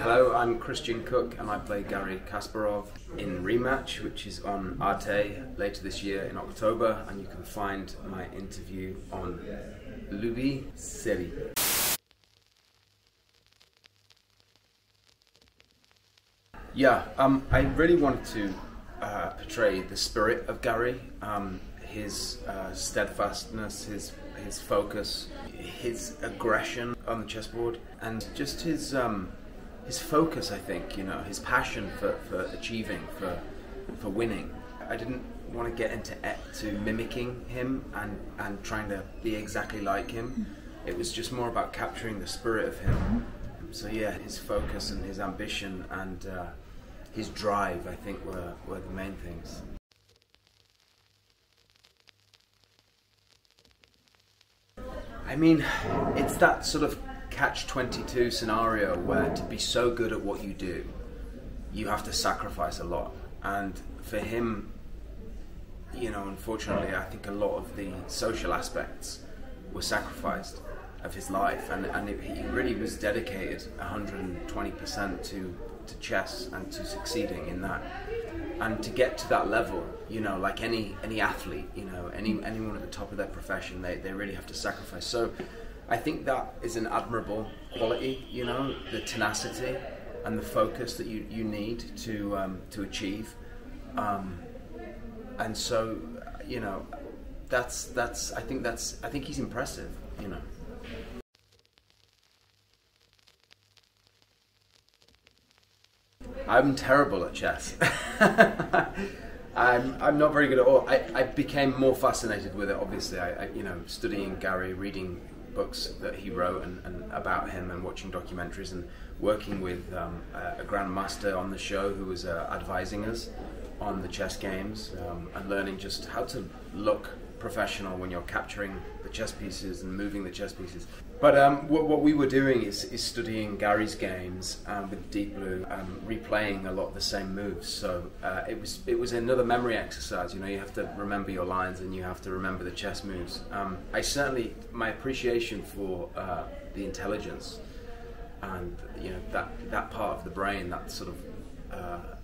Hello, I'm Christian Cooke and I play Garry Kasparov in Rematch, which is on Arte later this year in October, and you can find my interview on série. Yeah, I really wanted to portray the spirit of Garry, his steadfastness, his focus, his aggression on the chessboard, and just his focus, I think, his passion for achieving, for winning. I didn't want to get into mimicking him and trying to be exactly like him. It was just more about capturing the spirit of him. So yeah, his focus and his ambition and his drive, I think, were the main things. I mean, it's that sort of catch-22 scenario where to be so good at what you do, you have to sacrifice a lot. And for him, unfortunately, I think a lot of the social aspects were sacrificed of his life, and he really was dedicated 120% to chess and to succeeding in that. And to get to that level, like any athlete, anyone at the top of their profession, they really have to sacrifice. So I think that is an admirable quality, the tenacity and the focus that you need to achieve. And so, I think he's impressive, I'm terrible at chess. I'm not very good at all. I became more fascinated with it, obviously. Studying Garry, reading books that he wrote and about him, and watching documentaries, and working with a grandmaster on the show who was advising us on the chess games, and learning just how to look professional when you're capturing the chess pieces and moving the chess pieces. But what we were doing is studying Garry's games with Deep Blue, replaying a lot of the same moves. So it was another memory exercise. You have to remember your lines and you have to remember the chess moves. My appreciation for the intelligence and that part of the brain, that sort of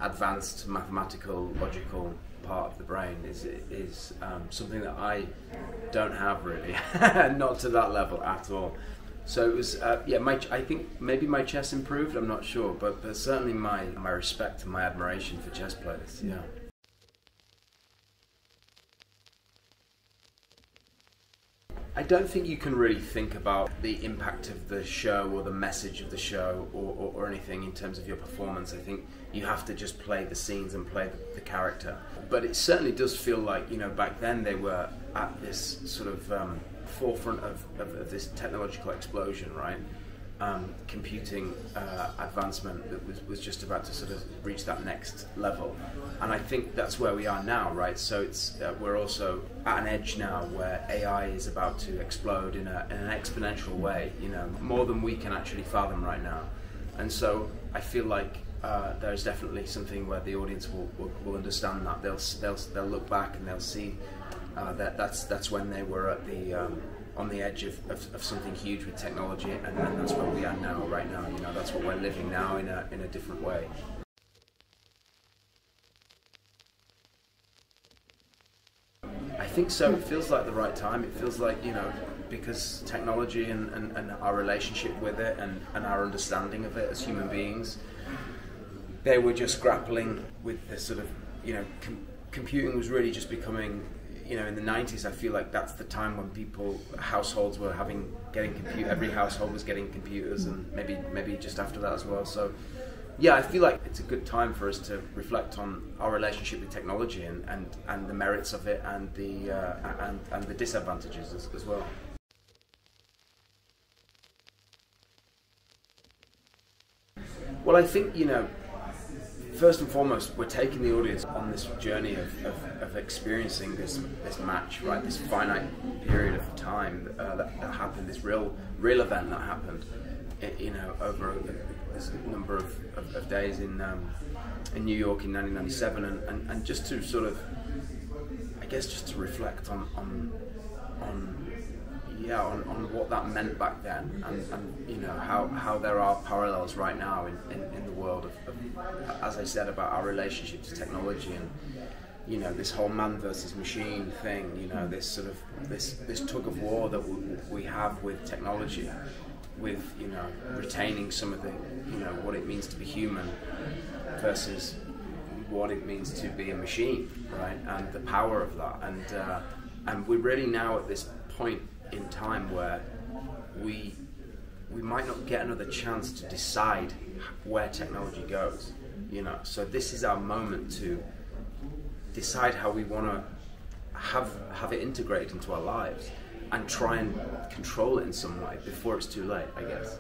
advanced mathematical, logical part of the brain is something that I don't have really, not to that level at all. So it was, I think maybe my chess improved, I'm not sure, but certainly my respect and my admiration for chess players, yeah. I don't think you can really think about the impact of the show or the message of the show or anything in terms of your performance. I think you have to just play the scenes and play the character. But it certainly does feel like, back then they were at this sort of forefront of this technological explosion, right? Computing advancement that was just about to sort of reach that next level. And I think that's where we are now, right? So it's we're also at an edge now where AI is about to explode in an exponential way, more than we can actually fathom right now. And so I feel like there's definitely something where the audience will understand that. They'll look back and they'll see that's when they were at the on the edge of something huge with technology, and that's where we are now, right now. That's what we're living now in a different way. I think so. It feels like the right time. It feels like, because technology and our relationship with it and our understanding of it as human beings, they were just grappling with this sort of, computing was really just becoming, in the 90s, I feel like that's the time when households were every household was getting computers, and maybe just after that as well. So yeah, I feel like it's a good time for us to reflect on our relationship with technology and the merits of it and the disadvantages as well. Well, I think, first and foremost, we're taking the audience on this journey of experiencing this match, right? This finite period of time that happened, this real event that happened, over this number of days in New York in 1997, and just to sort of, I guess, just to reflect on on what that meant back then, and you know how there are parallels right now in the world of, as I said, about our relationship to technology, and you know, this whole man versus machine thing, you know, this sort of this tug of war that we have with technology, with, you know, retaining some of the, you know, what it means to be human versus what it means to be a machine, right? And the power of that, and we're really now at this point in time where we might not get another chance to decide where technology goes, you know. So this is our moment to decide how we want to have it integrated into our lives and try and control it in some way before it's too late, I guess.